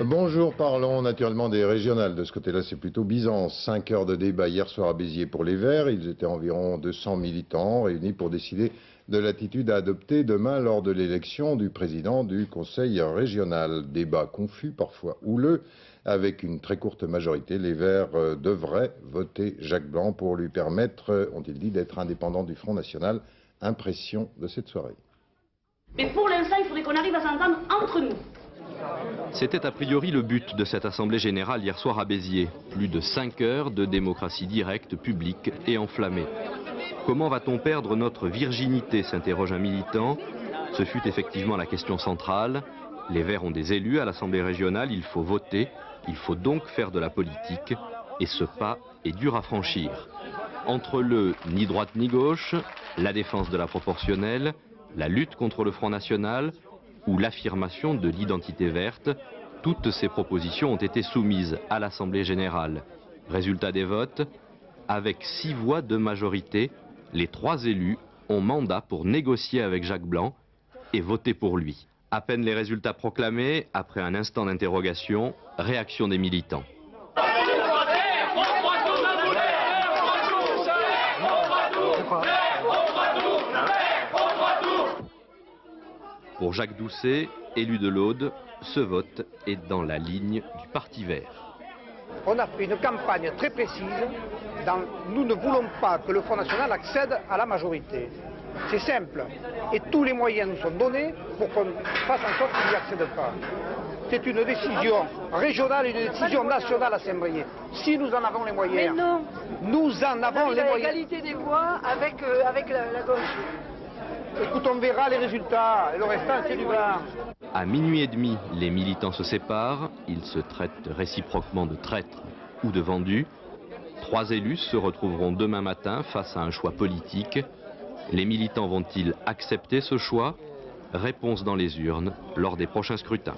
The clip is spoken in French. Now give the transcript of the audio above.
Bonjour, parlons naturellement des régionales. De ce côté-là, c'est plutôt Byzance. 5 heures de débat hier soir à Béziers pour les Verts. Ils étaient environ 200 militants réunis pour décider de l'attitude à adopter demain lors de l'élection du président du Conseil régional. Débat confus, parfois houleux. Avec une très courte majorité, les Verts devraient voter Jacques Blanc pour lui permettre, ont-ils dit, d'être indépendant du Front National. Impression de cette soirée. Mais pour l'instant, il faudrait qu'on arrive à s'entendre entre nous. C'était a priori le but de cette assemblée générale hier soir à Béziers. Plus de 5 heures de démocratie directe, publique et enflammée. Comment va-t-on perdre notre virginité, s'interroge un militant. Ce fut effectivement la question centrale. Les Verts ont des élus à l'assemblée régionale, il faut voter, il faut donc faire de la politique. Et ce pas est dur à franchir. Entre le ni droite ni gauche, la défense de la proportionnelle, la lutte contre le Front National ou l'affirmation de l'identité verte, toutes ces propositions ont été soumises à l'Assemblée générale. Résultat des votes, avec 6 voix de majorité, les 3 élus ont mandat pour négocier avec Jacques Blanc et voter pour lui. À peine les résultats proclamés, après un instant d'interrogation, réaction des militants. Pour Jacques Doucet, élu de l'Aude, ce vote est dans la ligne du Parti vert. On a fait une campagne très précise. Nous ne voulons pas que le Front National accède à la majorité. C'est simple. Et tous les moyens nous sont donnés pour qu'on fasse en sorte qu'il n'y accède pas. C'est une décision régionale et une décision nationale à Saint-Brieuc. Si nous en avons les moyens, mais non. Nous en avons les moyens. L'égalité des voix avec la gauche. Écoute, on verra les résultats, et le restant c'est du blanc. À minuit et demi, les militants se séparent, ils se traitent réciproquement de traîtres ou de vendus. 3 élus se retrouveront demain matin face à un choix politique. Les militants vont-ils accepter ce choix? Réponse dans les urnes lors des prochains scrutins.